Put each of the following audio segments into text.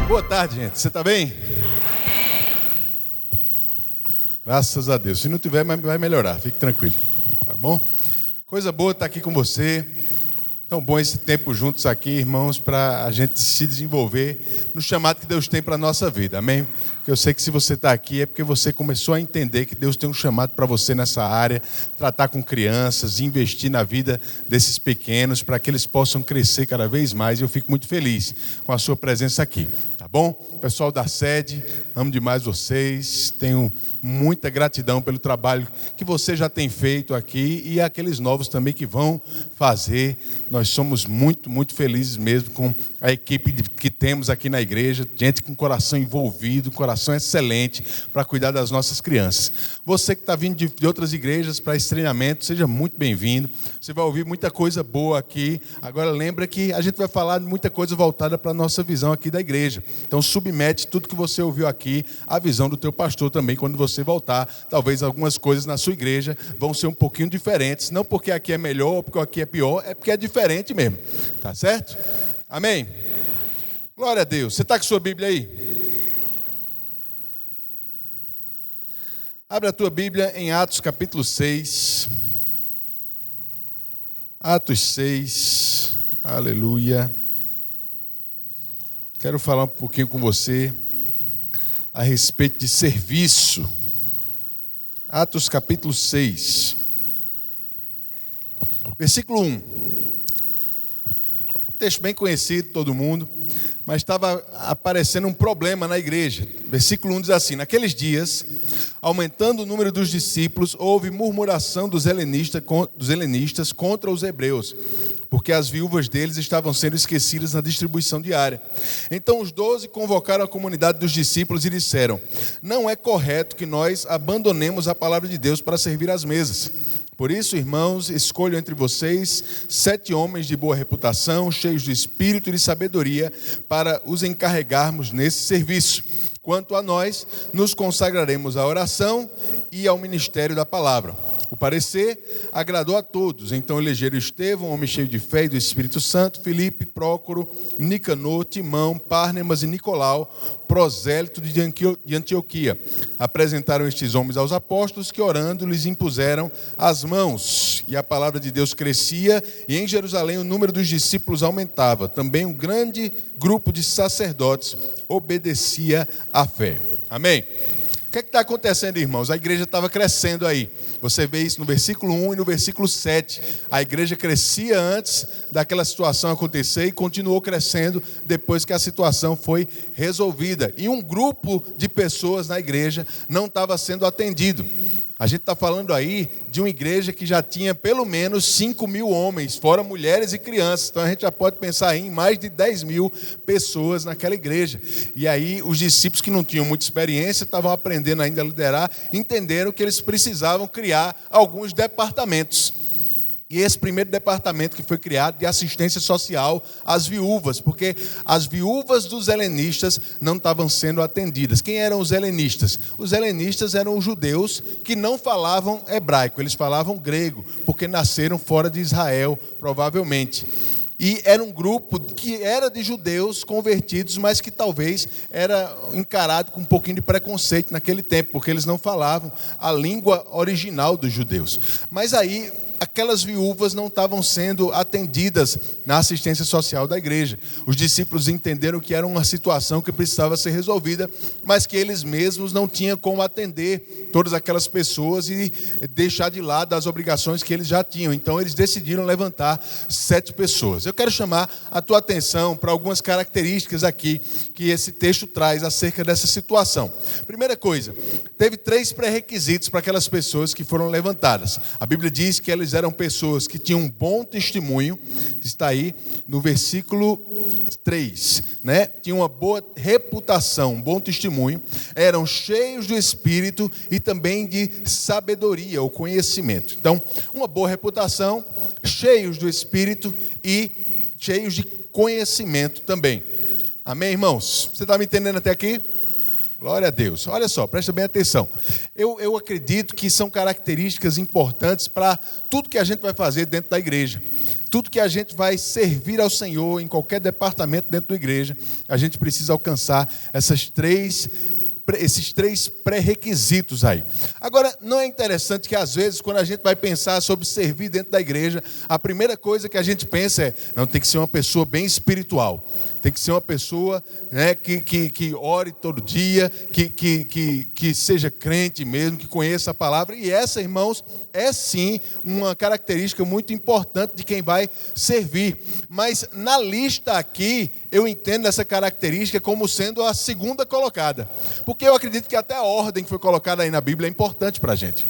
Boa tarde, gente. Você está bem? Graças a Deus. Se não tiver, vai melhorar. Fique tranquilo. Tá bom? Coisa boa estar aqui com você. Tão bom esse tempo juntos aqui, irmãos, para a gente se desenvolver no chamado que Deus tem para a nossa vida. Amém? Porque eu sei que se você está aqui é porque você começou a entender que Deus tem um chamado para você nessa área, tratar com crianças, investir na vida desses pequenos para que eles possam crescer cada vez mais. E eu fico muito feliz com a sua presença aqui. Tá bom? Pessoal da sede, amo demais vocês. Tenho muita gratidão pelo trabalho que você já tem feito aqui e aqueles novos também que vão fazer. Nós somos muito, muito felizes mesmo com a equipe que temos aqui na igreja, gente com coração envolvido, coração excelente para cuidar das nossas crianças. Você que está vindo de outras igrejas para esse treinamento, seja muito bem-vindo. Você vai ouvir muita coisa boa aqui. Agora lembra que a gente vai falar de muita coisa voltada para a nossa visão aqui da igreja. Então submete tudo que você ouviu aqui à visão do teu pastor também quando você voltar. Talvez algumas coisas na sua igreja vão ser um pouquinho diferentes, não porque aqui é melhor ou porque aqui é pior, é porque é diferente mesmo. Tá certo? Amém? Glória a Deus. Você está com sua Bíblia aí? Abre a tua Bíblia em Atos capítulo 6. Atos 6. Aleluia. Quero falar um pouquinho com você a respeito de serviço. Atos capítulo 6. Versículo 1. Texto bem conhecido, todo mundo, mas estava aparecendo um problema na igreja. Versículo 1 diz assim: naqueles dias, aumentando o número dos discípulos, houve murmuração dos helenistas contra os hebreus, porque as viúvas deles estavam sendo esquecidas na distribuição diária. Então os 12 convocaram a comunidade dos discípulos e disseram: não é correto que nós abandonemos a palavra de Deus para servir às mesas. Por isso, irmãos, escolho entre vocês 7 homens de boa reputação, cheios de espírito e de sabedoria, para os encarregarmos nesse serviço. Quanto a nós, nos consagraremos à oração e ao ministério da palavra. O parecer agradou a todos. Então elegeram Estevão, homem cheio de fé e do Espírito Santo, Filipe, Prócoro, Nicanor, Timão, Párnemas e Nicolau, prosélito de Antioquia. Apresentaram estes homens aos apóstolos, que orando lhes impuseram as mãos. E a palavra de Deus crescia, e em Jerusalém o número dos discípulos aumentava. Também um grande grupo de sacerdotes obedecia à fé. Amém? O que está acontecendo, irmãos? A igreja estava crescendo aí. Você vê isso no versículo 1 e no versículo 7. A igreja crescia antes daquela situação acontecer e continuou crescendo depois que a situação foi resolvida. E um grupo de pessoas na igreja não estava sendo atendido. A gente está falando aí de uma igreja que já tinha pelo menos 5.000 homens, fora mulheres e crianças. Então a gente já pode pensar em mais de 10.000 pessoas naquela igreja. E aí os discípulos que não tinham muita experiência, estavam aprendendo ainda a liderar, entenderam que eles precisavam criar alguns departamentos. E esse primeiro departamento que foi criado de assistência social às viúvas, porque as viúvas dos helenistas não estavam sendo atendidas. Quem eram os helenistas? Os helenistas eram os judeus que não falavam hebraico, eles falavam grego, porque nasceram fora de Israel, provavelmente. E era um grupo que era de judeus convertidos, mas que talvez era encarado com um pouquinho de preconceito naquele tempo, porque eles não falavam a língua original dos judeus. Mas aí aquelas viúvas não estavam sendo atendidas na assistência social da igreja. Os discípulos entenderam que era uma situação que precisava ser resolvida, mas que eles mesmos não tinham como atender todas aquelas pessoas e deixar de lado as obrigações que eles já tinham. Então eles decidiram levantar 7 pessoas. Eu quero chamar a tua atenção para algumas características aqui que esse texto traz acerca dessa situação. Primeira coisa, teve 3 pré-requisitos para aquelas pessoas que foram levantadas. A Bíblia diz que eles eram pessoas que tinham um bom testemunho, está aí no versículo 3, né? Tinham uma boa reputação, um bom testemunho, eram cheios do Espírito e também de sabedoria, ou conhecimento. Então, uma boa reputação, cheios do Espírito e cheios de conhecimento também. Amém, irmãos? Você está me entendendo até aqui? Glória a Deus. Olha só, presta bem atenção. Eu acredito que são características importantes para tudo que a gente vai fazer dentro da igreja. tudo que a gente vai servir ao Senhor em qualquer departamento dentro da igreja, a gente precisa alcançar esses três pré-requisitos aí. Agora, não é interessante que às vezes, quando a gente vai pensar sobre servir dentro da igreja, a primeira coisa que a gente pensa é, não, tem que ser uma pessoa bem espiritual. Tem que ser uma pessoa, né, que ore todo dia, que seja crente mesmo, que conheça a palavra. E essa, irmãos, é sim uma característica muito importante de quem vai servir. Mas na lista aqui, eu entendo essa característica como sendo a segunda colocada. Porque eu acredito que até a ordem que foi colocada aí na Bíblia é importante para a gente.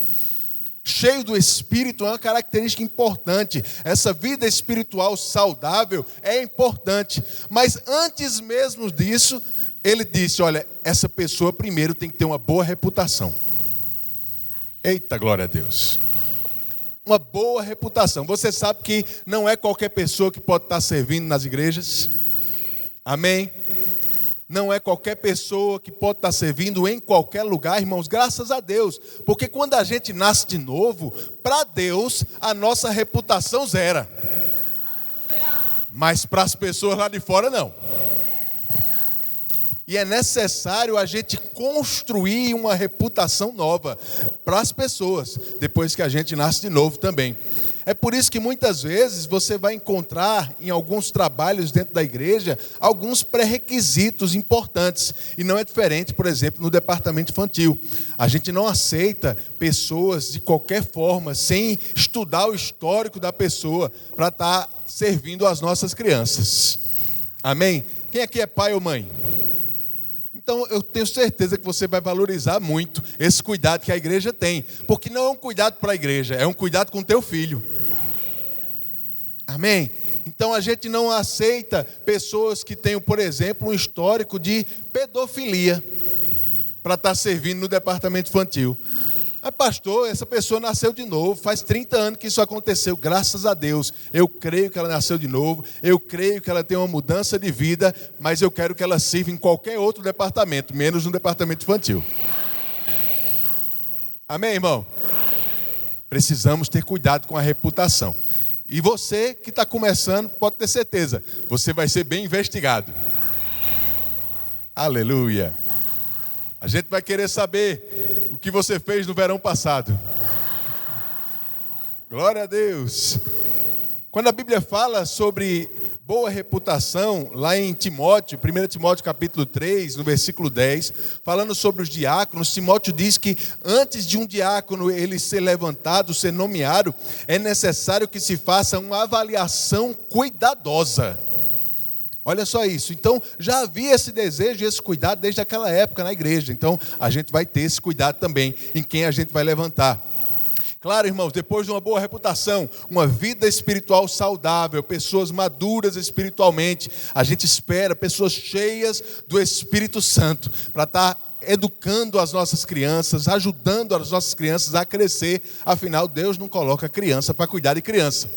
Cheio do Espírito é uma característica importante. Essa vida espiritual saudável é importante. Mas antes mesmo disso, ele disse, olha, essa pessoa primeiro tem que ter uma boa reputação. Eita, glória a Deus. Uma boa reputação. Você sabe que não é qualquer pessoa que pode estar servindo nas igrejas? Amém? Não é qualquer pessoa que pode estar servindo em qualquer lugar, irmãos, graças a Deus. Porque quando a gente nasce de novo, para Deus, a nossa reputação zera. Mas para as pessoas lá de fora, não. E é necessário a gente construir uma reputação nova para as pessoas, depois que a gente nasce de novo também. É por isso que muitas vezes você vai encontrar em alguns trabalhos dentro da igreja alguns pré-requisitos importantes. E não é diferente, por exemplo, no departamento infantil. A gente não aceita pessoas de qualquer forma, sem estudar o histórico da pessoa, para estar servindo as nossas crianças. Amém? Quem aqui é pai ou mãe? Então eu tenho certeza que você vai valorizar muito esse cuidado que a igreja tem. Porque não é um cuidado para a igreja, é um cuidado com o teu filho. Amém? Então a gente não aceita pessoas que tenham, por exemplo, um histórico de pedofilia para estar servindo no departamento infantil. Mas pastor, essa pessoa nasceu de novo, faz 30 anos que isso aconteceu, graças a Deus. Eu creio que ela nasceu de novo, eu creio que ela tem uma mudança de vida, mas eu quero que ela sirva em qualquer outro departamento, menos no departamento infantil. Amém, irmão? Precisamos ter cuidado com a reputação. E você que está começando, pode ter certeza, você vai ser bem investigado. Aleluia. A gente vai querer saber o que você fez no verão passado. Glória a Deus. Quando a Bíblia fala sobre boa reputação, lá em Timóteo, 1 Timóteo capítulo 3, no versículo 10, falando sobre os diáconos, Timóteo diz que antes de um diácono ele ser levantado, ser nomeado, é necessário que se faça uma avaliação cuidadosa. Olha só isso. Então, já havia esse desejo e esse cuidado desde aquela época na igreja. Então, a gente vai ter esse cuidado também em quem a gente vai levantar. Claro, irmãos, depois de uma boa reputação, uma vida espiritual saudável, pessoas maduras espiritualmente, a gente espera pessoas cheias do Espírito Santo para estar educando as nossas crianças, ajudando as nossas crianças a crescer. Afinal, Deus não coloca criança para cuidar de criança.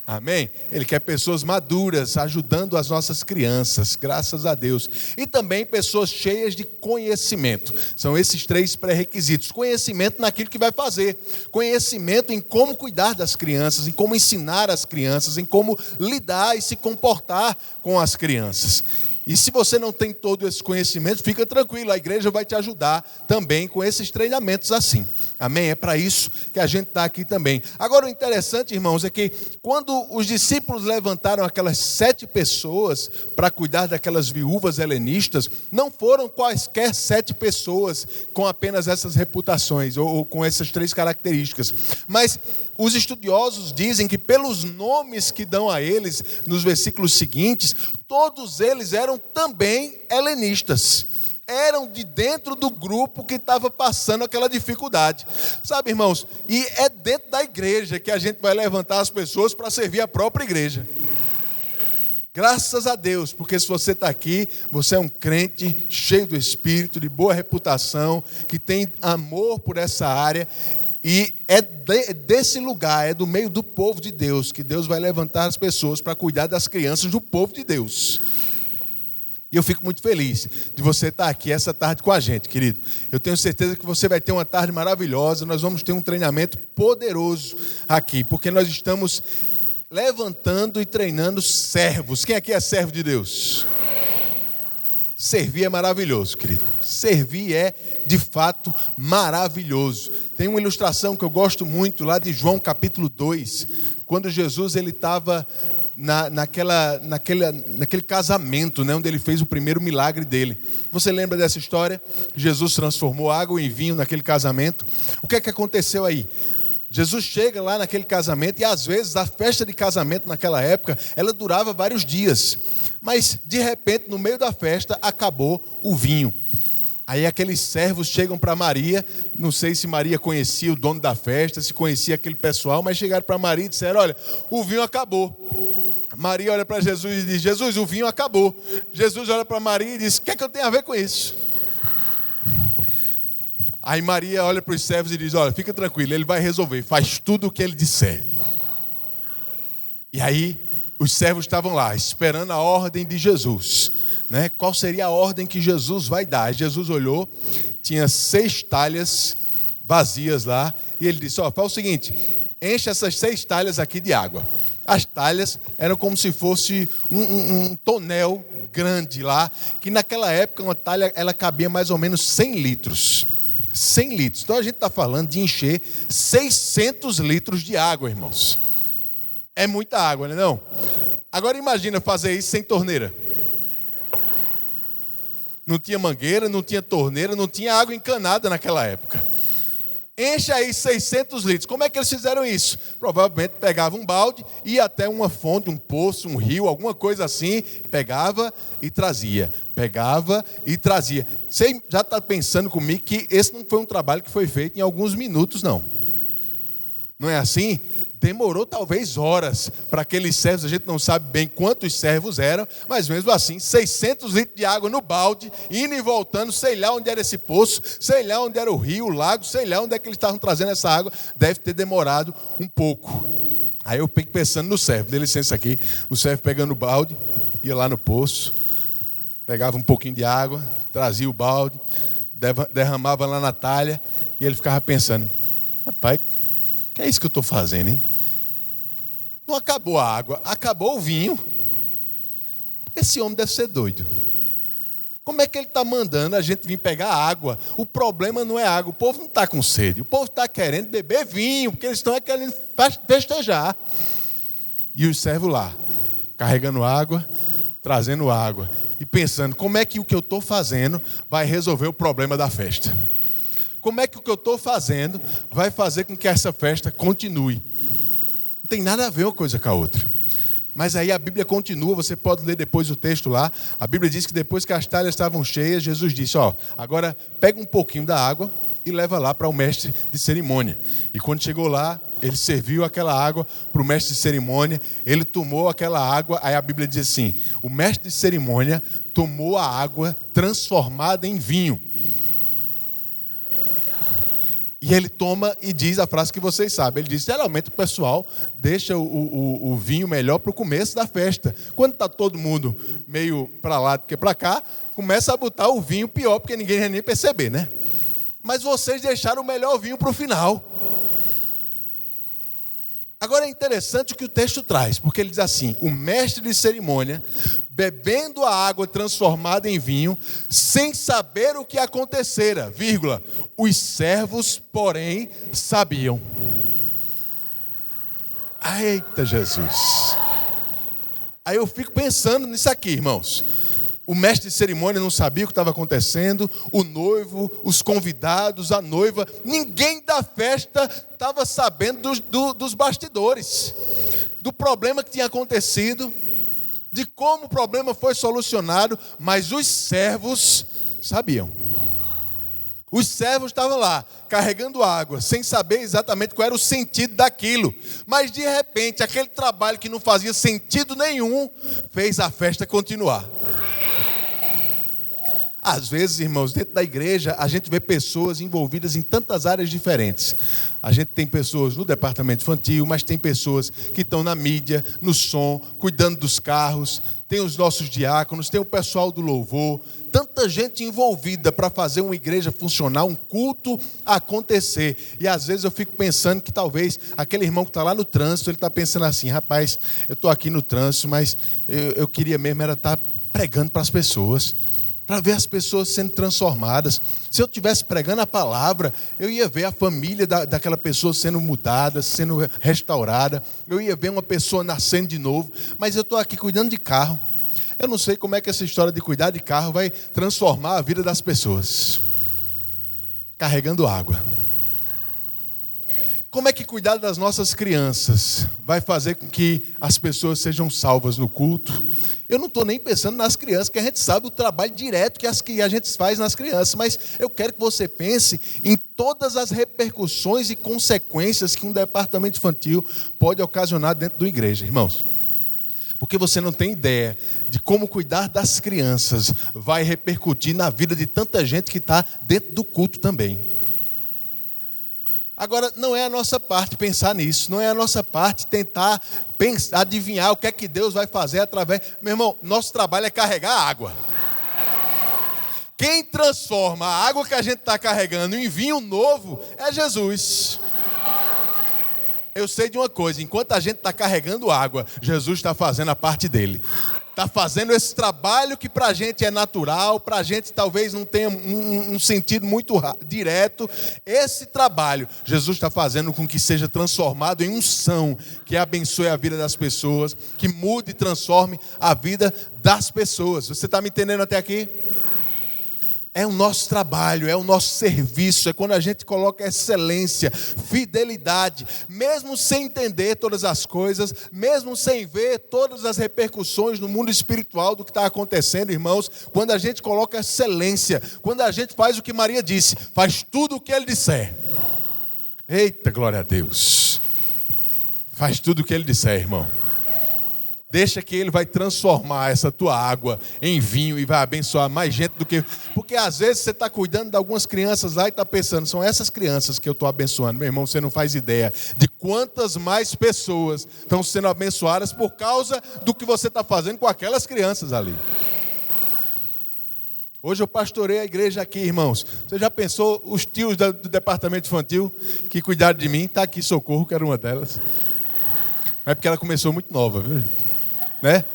Amém? Ele quer pessoas maduras, ajudando as nossas crianças, graças a Deus. E também pessoas cheias de conhecimento. São esses três pré-requisitos. Conhecimento naquilo que vai fazer. Conhecimento em como cuidar das crianças, em como ensinar as crianças, em como lidar e se comportar com as crianças. E se você não tem todo esse conhecimento, fica tranquilo, a igreja vai te ajudar também com esses treinamentos assim. Amém? É para isso que a gente está aqui também. Agora o interessante, irmãos, é que quando os discípulos levantaram aquelas 7 pessoas para cuidar daquelas viúvas helenistas, não foram quaisquer 7 pessoas com apenas essas reputações ou com essas 3 características. Mas os estudiosos dizem que pelos nomes que dão a eles nos versículos seguintes, todos eles eram também helenistas. Eram de dentro do grupo que estava passando aquela dificuldade. Sabe, irmãos, e é dentro da igreja que a gente vai levantar as pessoas para servir a própria igreja. Graças a Deus, porque se você está aqui, você é um crente cheio do Espírito, de boa reputação, que tem amor por essa área. E é desse lugar, é do meio do povo de Deus, que Deus vai levantar as pessoas para cuidar das crianças do povo de Deus. E eu fico muito feliz de você estar aqui essa tarde com a gente, querido. Eu tenho certeza que você vai ter uma tarde maravilhosa. Nós vamos ter um treinamento poderoso aqui, porque nós estamos levantando e treinando servos. Quem aqui é servo de Deus? Servir é maravilhoso, querido. Servir é, de fato, maravilhoso. Tem uma ilustração que eu gosto muito lá de João capítulo 2, quando Jesus ele estava naquele casamento, né, onde ele fez o primeiro milagre dele. Você lembra dessa história? Jesus transformou água em vinho naquele casamento. O que é que aconteceu aí? Jesus chega lá naquele casamento e às vezes a festa de casamento naquela época, ela durava vários dias. Mas de repente, no meio da festa, acabou o vinho. Aí aqueles servos chegam para Maria, não sei se Maria conhecia o dono da festa, se conhecia aquele pessoal, mas chegaram para Maria e disseram: olha, o vinho acabou. Maria olha para Jesus e diz: Jesus, o vinho acabou. Jesus olha para Maria e diz: o que é que eu tenho a ver com isso? Aí Maria olha para os servos e diz: olha, fica tranquilo, ele vai resolver, faz tudo o que ele disser. E aí os servos estavam lá, esperando a ordem de Jesus, né? Qual seria a ordem que Jesus vai dar? Jesus olhou, tinha 6 talhas vazias lá, e ele disse: ó, faz o seguinte, enche essas 6 talhas aqui de água. As talhas eram como se fosse um tonel grande lá, que naquela época uma talha ela cabia mais ou menos 100 litros. 100 litros. Então a gente está falando de encher 600 litros de água, irmãos. É muita água, não é não? Agora imagina fazer isso sem torneira. Não tinha mangueira, não tinha torneira, não tinha água encanada naquela época. Enche aí 600 litros. Como é que eles fizeram isso? Provavelmente pegava um balde, ia até uma fonte, um poço, um rio, alguma coisa assim, pegava e trazia. Pegava e trazia. Você já está pensando comigo que esse não foi um trabalho que foi feito em alguns minutos, não. Não é assim? Demorou talvez horas para aqueles servos, a gente não sabe bem quantos servos eram, mas mesmo assim, 600 litros de água no balde, indo e voltando, sei lá onde era esse poço, sei lá onde era o rio, o lago, sei lá onde é que eles estavam trazendo essa água, deve ter demorado um pouco. Aí eu fico pensando no servo, dê licença aqui, o servo pegando o balde, ia lá no poço, pegava um pouquinho de água, trazia o balde, derramava lá na talha, e ele ficava pensando: rapaz, que é isso que eu estou fazendo, hein? Não acabou a água, acabou o vinho. Esse homem deve ser doido. Como é que ele está mandando a gente vir pegar água? O problema não é água, o povo não está com sede, o povo está querendo beber vinho, porque eles estão querendo festejar. E os servos lá, carregando água, trazendo água, e pensando: como é que o que eu estou fazendo vai resolver o problema da festa? Como é que o que eu estou fazendo vai fazer com que essa festa continue? Não tem nada a ver uma coisa com a outra. Mas aí a Bíblia continua, você pode ler depois o texto lá. A Bíblia diz que depois que as talhas estavam cheias, Jesus disse: ó, agora pega um pouquinho da água e leva lá para o mestre de cerimônia. E quando chegou lá, ele serviu aquela água para o mestre de cerimônia, ele tomou aquela água, aí a Bíblia diz assim: o mestre de cerimônia tomou a água transformada em vinho. E ele toma e diz a frase que vocês sabem. Ele diz: geralmente o pessoal deixa o vinho melhor para o começo da festa. Quando está todo mundo meio para lá do que para cá, começa a botar o vinho pior, porque ninguém vai nem perceber, né? Mas vocês deixaram o melhor vinho para o final. Agora é interessante o que o texto traz, porque ele diz assim: o mestre de cerimônia, bebendo a água transformada em vinho, sem saber o que acontecera, vírgula, os servos, porém, sabiam. Eita Jesus! Aí eu fico pensando nisso aqui, irmãos. O mestre de cerimônia não sabia o que estava acontecendo, o noivo, os convidados, a noiva, ninguém da festa estava sabendo dos bastidores, do problema que tinha acontecido, de como o problema foi solucionado, mas os servos sabiam. Os servos estavam lá, carregando água, sem saber exatamente qual era o sentido daquilo. Mas de repente, aquele trabalho que não fazia sentido nenhum, fez a festa continuar. Às vezes, irmãos, dentro da igreja, a gente vê pessoas envolvidas em tantas áreas diferentes. A gente tem pessoas no departamento infantil, mas tem pessoas que estão na mídia, no som, cuidando dos carros. Tem os nossos diáconos, tem o pessoal do louvor. Tanta gente envolvida para fazer uma igreja funcionar, um culto acontecer. E às vezes eu fico pensando que talvez aquele irmão que está lá no trânsito, ele está pensando assim: rapaz, eu estou aqui no trânsito, mas eu queria mesmo era estar pregando para as pessoas, para ver as pessoas sendo transformadas. Se eu estivesse pregando a palavra, eu ia ver a família daquela pessoa sendo mudada, sendo restaurada. Eu ia ver uma pessoa nascendo de novo. Mas eu estou aqui cuidando de carro. Eu não sei como é que essa história de cuidar de carro vai transformar a vida das pessoas. Carregando água. Como é que cuidar das nossas crianças vai fazer com que as pessoas sejam salvas no culto? Eu não estou nem pensando nas crianças, que a gente sabe o trabalho direto que a gente faz nas crianças, mas eu quero que você pense em todas as repercussões e consequências que um departamento infantil pode ocasionar dentro da igreja, irmãos. Porque você não tem ideia de como cuidar das crianças vai repercutir na vida de tanta gente que está dentro do culto também. Agora, não é a nossa parte pensar nisso, não é a nossa parte tentar adivinhar o que é que Deus vai fazer através... Meu irmão, nosso trabalho é carregar água. Quem transforma a água que a gente está carregando em vinho novo é Jesus. Eu sei de uma coisa: enquanto a gente está carregando água, Jesus está fazendo a parte dele. Está fazendo esse trabalho que para a gente é natural, para a gente talvez não tenha um sentido muito direto. Esse trabalho, Jesus está fazendo com que seja transformado em unção, que abençoe a vida das pessoas, que mude e transforme a vida das pessoas. Você está me entendendo até aqui? É o nosso trabalho, é o nosso serviço, é quando a gente coloca excelência, fidelidade, mesmo sem entender todas as coisas, mesmo sem ver todas as repercussões no mundo espiritual do que está acontecendo, irmãos. Quando a gente coloca excelência, quando a gente faz o que Maria disse, faz tudo o que ele disser. Eita, glória a Deus. Faz tudo o que ele disser, irmão. Deixa que ele vai transformar essa tua água em vinho e vai abençoar mais gente do que... Porque às vezes você está cuidando de algumas crianças lá e está pensando: são essas crianças que eu estou abençoando. Meu irmão, você não faz ideia de quantas mais pessoas estão sendo abençoadas por causa do que você está fazendo com aquelas crianças ali. Hoje eu pastorei a igreja aqui, irmãos. Você já pensou os tios do departamento infantil que cuidaram de mim? Está aqui Socorro, que era uma delas. É porque ela começou muito nova, viu, gente? Né?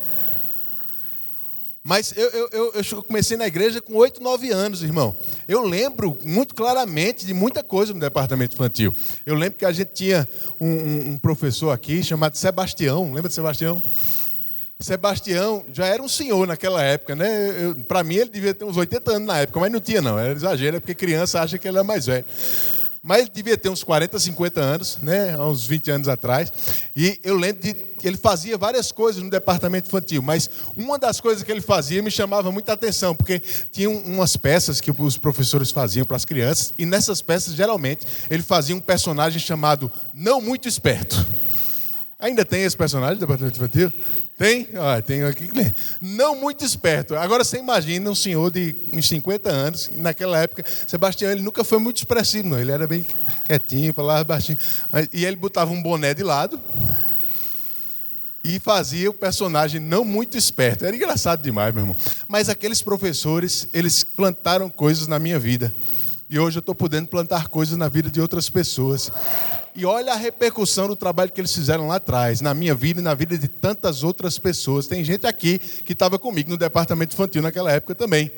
Mas eu comecei na igreja com 8, 9 anos, irmão. Eu lembro muito claramente de muita coisa no departamento infantil. Eu lembro que a gente tinha um professor aqui chamado Sebastião. Lembra de Sebastião? Sebastião já era um senhor naquela época, né? Para mim ele devia ter uns 80 anos na época, mas não tinha não, era exagero, é porque criança acha que ele é mais velho. Mas ele devia ter uns 40, 50 anos, né? Há uns 20 anos atrás. E eu lembro de que ele fazia várias coisas no departamento infantil, mas uma das coisas que ele fazia me chamava muita atenção, porque tinha umas peças que os professores faziam para as crianças, e nessas peças, geralmente, ele fazia um personagem chamado Não Muito Esperto. Ainda tem esse personagem do departamento infantil? Tem? Tem aqui. Não muito esperto. Agora você imagina um senhor de uns 50 anos, naquela época, Sebastião, ele nunca foi muito expressivo, não. Ele era bem quietinho, para lá, baixinho. E ele botava um boné de lado e fazia o personagem não muito esperto. Era engraçado demais, meu irmão. Mas aqueles professores, eles plantaram coisas na minha vida. E hoje eu estou podendo plantar coisas na vida de outras pessoas. E olha a repercussão do trabalho que eles fizeram lá atrás, na minha vida e na vida de tantas outras pessoas. Tem gente aqui que estava comigo no departamento infantil naquela época também.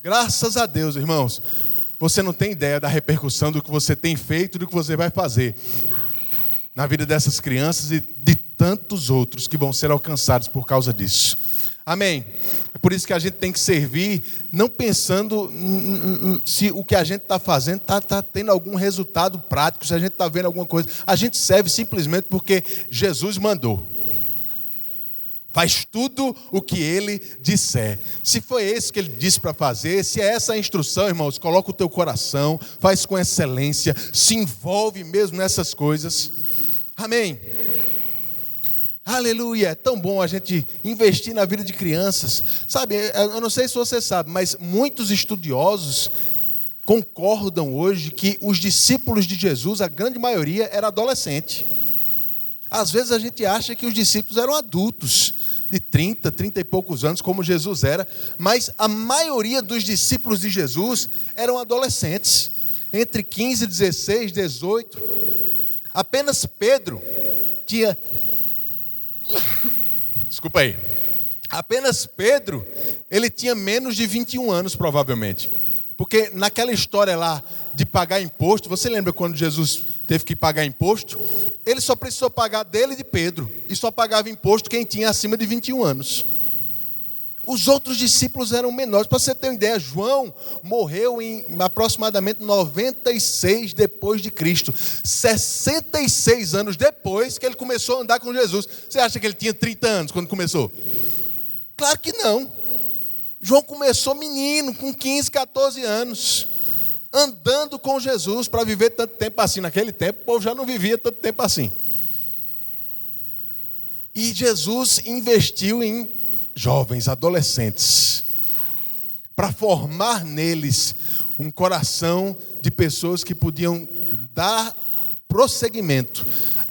Graças a Deus, irmãos. Você não tem ideia da repercussão do que você tem feito e do que você vai fazer na vida dessas crianças e de tantos outros que vão ser alcançados por causa disso. Amém? É por isso que a gente tem que servir, não pensando se o que a gente está fazendo está tendo algum resultado prático, se a gente está vendo alguma coisa. A gente serve simplesmente porque Jesus mandou. Faz tudo o que Ele disser. Se foi esse que Ele disse para fazer, se é essa a instrução, irmãos, coloca o teu coração, faz com excelência, se envolve mesmo nessas coisas. Amém? Aleluia, é tão bom a gente investir na vida de crianças. Sabe, eu não sei se você sabe, mas muitos estudiosos concordam hoje que os discípulos de Jesus, a grande maioria, era adolescente. Às vezes a gente acha que os discípulos eram adultos, de 30 e poucos anos, como Jesus era, mas a maioria dos discípulos de Jesus eram adolescentes, entre 15, 16, 18. Apenas Pedro tinha... Desculpa aí. Apenas Pedro, ele tinha menos de 21 anos, provavelmente. Porque naquela história lá de pagar imposto, você lembra quando Jesus teve que pagar imposto? Ele só precisou pagar dele e de Pedro. E só pagava imposto quem tinha acima de 21 anos. Os outros discípulos eram menores. Para você ter uma ideia, João morreu em aproximadamente 96 depois de Cristo. 66 anos depois que ele começou a andar com Jesus. Você acha que ele tinha 30 anos quando começou? Claro que não. João começou menino, com 15, 14 anos, andando com Jesus para viver tanto tempo assim. Naquele tempo, o povo já não vivia tanto tempo assim. E Jesus investiu em jovens, adolescentes, para formar neles um coração de pessoas que podiam dar prosseguimento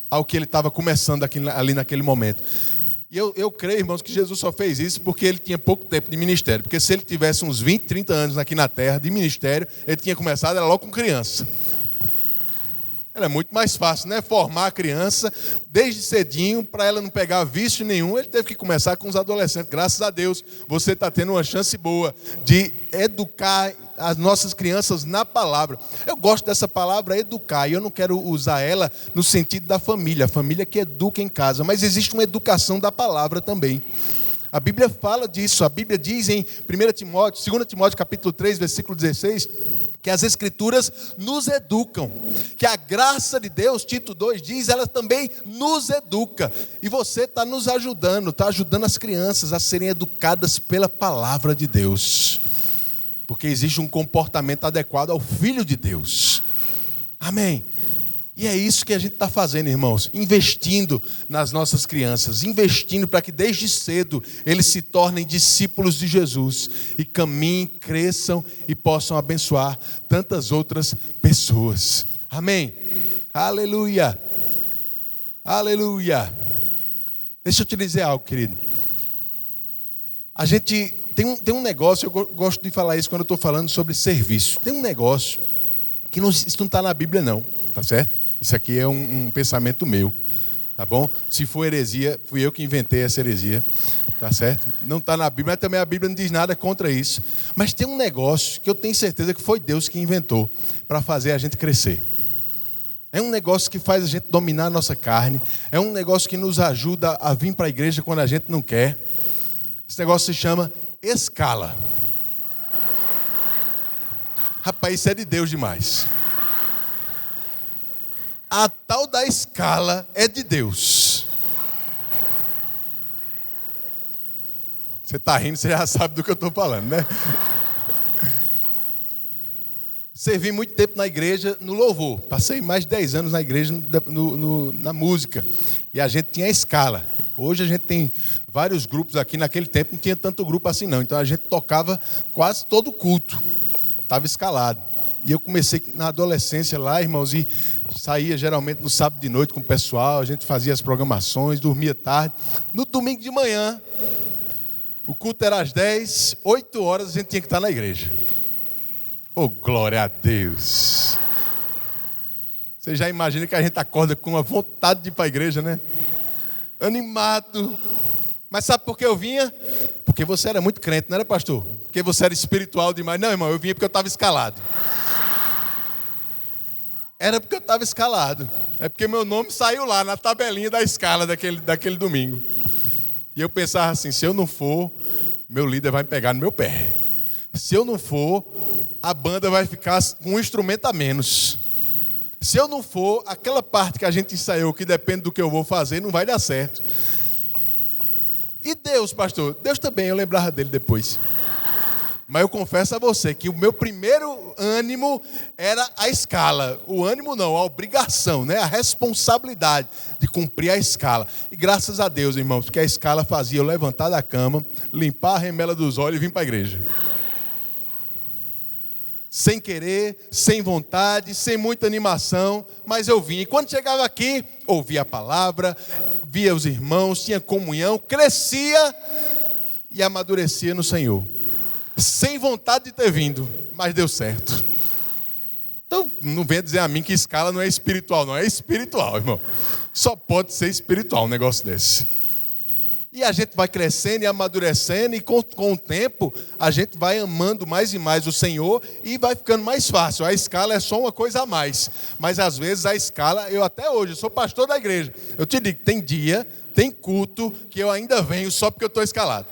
ao que ele estava começando ali naquele momento. E eu creio, irmãos, que Jesus só fez isso porque ele tinha pouco tempo de ministério. Porque se ele tivesse uns 20, 30 anos aqui na terra de ministério, ele tinha começado era logo com criança. Era muito mais fácil, né? Formar a criança desde cedinho, para ela não pegar vício nenhum. Ele teve que começar com os adolescentes. Graças a Deus, você está tendo uma chance boa de educar as nossas crianças na palavra. Eu gosto dessa palavra educar, e eu não quero usar ela no sentido da família, a família que educa em casa, mas existe uma educação da palavra também. A Bíblia fala disso. A Bíblia diz em 2 Timóteo capítulo 3, versículo 16, que as Escrituras nos educam, que a graça de Deus, Tito 2 diz, ela também nos educa. E você está nos ajudando, está ajudando as crianças a serem educadas pela palavra de Deus. Porque existe um comportamento adequado ao Filho de Deus. Amém. E é isso que a gente está fazendo, irmãos, investindo nas nossas crianças, investindo para que desde cedo eles se tornem discípulos de Jesus e caminhem, cresçam e possam abençoar tantas outras pessoas. Amém? Aleluia! Aleluia! Deixa eu te dizer algo, querido. A gente tem um negócio, eu gosto de falar isso quando eu estou falando sobre serviço. Tem um negócio que isso não está na Bíblia não, tá certo? Isso aqui é um pensamento meu, tá bom? Se for heresia, fui eu que inventei essa heresia, tá certo? Não está na Bíblia, mas também a Bíblia não diz nada contra isso. Mas tem um negócio que eu tenho certeza que foi Deus que inventou para fazer a gente crescer. É um negócio que faz a gente dominar a nossa carne. É um negócio que nos ajuda a vir para a igreja quando a gente não quer. Esse negócio se chama escala. Rapaz, isso é de Deus demais. A tal da escala é de Deus. Você está rindo, você já sabe do que eu estou falando, né? Servi muito tempo na igreja no louvor. Passei mais de 10 anos na igreja na música. E a gente tinha a escala. Hoje a gente tem vários grupos aqui. Naquele tempo não tinha tanto grupo assim não. Então a gente tocava quase todo o culto. Estava escalado. E eu comecei na adolescência lá, irmãos, e saía geralmente no sábado de noite com o pessoal, a gente fazia as programações, dormia tarde. No domingo de manhã, o culto era às 10, 8 horas a gente tinha que estar na igreja. Oh, glória a Deus! Você já imagina que a gente acorda com uma vontade de ir para a igreja, né? Animado. Mas sabe por que eu vinha? Porque você era muito crente, não era, pastor? Porque você era espiritual demais. Não, irmão, eu vinha porque eu estava escalado. Era porque eu estava escalado. É porque meu nome saiu lá na tabelinha da escala daquele domingo. E eu pensava assim, se eu não for, meu líder vai me pegar no meu pé. Se eu não for, a banda vai ficar com um instrumento a menos. Se eu não for, aquela parte que a gente ensaiou, que depende do que eu vou fazer, não vai dar certo. E Deus, pastor? Deus também, eu lembrava dele depois. Mas eu confesso a você que o meu primeiro ânimo era a escala. O ânimo não, a obrigação, né? A responsabilidade de cumprir a escala. E graças a Deus, irmãos, porque a escala fazia eu levantar da cama, limpar a remela dos olhos e vir para a igreja. Sem querer, sem vontade, sem muita animação, mas eu vim. E quando chegava aqui, ouvia a palavra, via os irmãos, tinha comunhão, crescia e amadurecia no Senhor. Sem vontade de ter vindo, mas deu certo. Então, não venha dizer a mim que escala não é espiritual. Não é espiritual, irmão. Só pode ser espiritual um negócio desse. E a gente vai crescendo e amadurecendo, e com o tempo, a gente vai amando mais e mais o Senhor, e vai ficando mais fácil. A escala é só uma coisa a mais. Mas às vezes a escala, eu até hoje, eu sou pastor da igreja. Eu te digo, tem dia, tem culto, que eu ainda venho só porque eu estou escalado.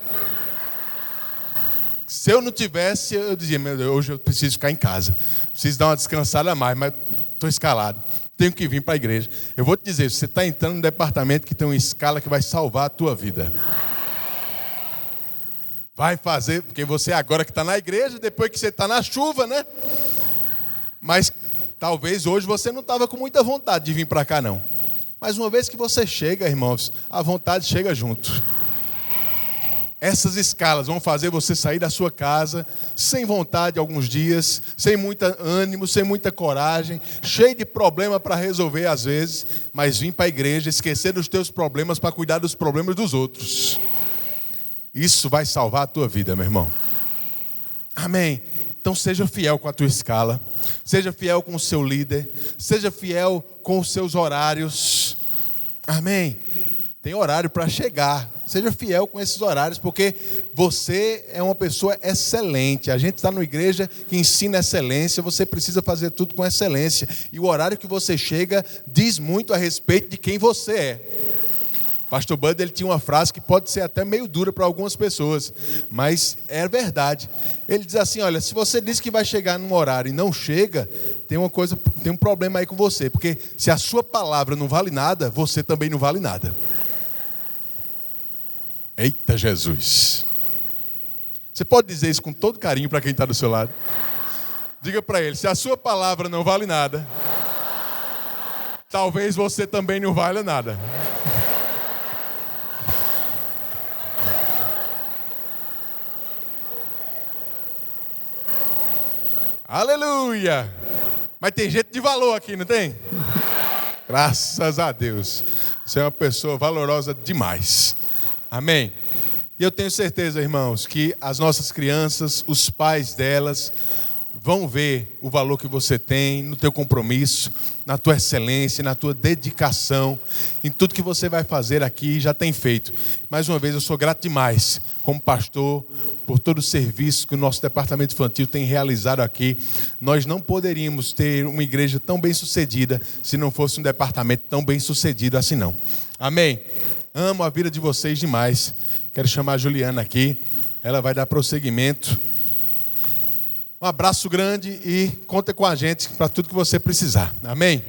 Se eu não tivesse, eu dizia, meu Deus, hoje eu preciso ficar em casa. Preciso dar uma descansada a mais, mas estou escalado. Tenho que vir para a igreja. Eu vou te dizer, você está entrando num departamento que tem uma escala que vai salvar a tua vida. Vai fazer, porque você agora que está na igreja, depois que você está na chuva, né? Mas talvez hoje você não estava com muita vontade de vir para cá, não. Mas uma vez que você chega, irmãos, a vontade chega junto. Essas escalas vão fazer você sair da sua casa sem vontade alguns dias, sem muito ânimo, sem muita coragem, cheio de problema para resolver às vezes, mas vir para a igreja, esquecer dos teus problemas para cuidar dos problemas dos outros. Isso vai salvar a tua vida, meu irmão. Amém. Então seja fiel com a tua escala, seja fiel com o seu líder, seja fiel com os seus horários. Amém. Tem horário para chegar. Seja fiel com esses horários, porque você é uma pessoa excelente. A gente está numa igreja que ensina excelência, você precisa fazer tudo com excelência. E o horário que você chega diz muito a respeito de quem você é. Pastor Bud, ele tinha uma frase que pode ser até meio dura para algumas pessoas, mas é verdade. Ele diz assim, olha, se você diz que vai chegar num horário e não chega, tem um problema aí com você, porque se a sua palavra não vale nada, você também não vale nada. Eita Jesus. Você pode dizer isso com todo carinho para quem está do seu lado? Diga para ele, se a sua palavra não vale nada, talvez você também não valha nada. Aleluia! Mas tem gente de valor aqui, não tem? Graças a Deus. Você é uma pessoa valorosa demais. Amém? E eu tenho certeza, irmãos, que as nossas crianças, os pais delas, vão ver o valor que você tem no teu compromisso, na tua excelência, na tua dedicação, em tudo que você vai fazer aqui e já tem feito. Mais uma vez, eu sou grato demais, como pastor, por todo o serviço que o nosso departamento infantil tem realizado aqui. Nós não poderíamos ter uma igreja tão bem sucedida se não fosse um departamento tão bem sucedido assim não. Amém? Amo a vida de vocês demais. Quero chamar a Juliana aqui. Ela vai dar prosseguimento. Um abraço grande e conta com a gente para tudo que você precisar. Amém?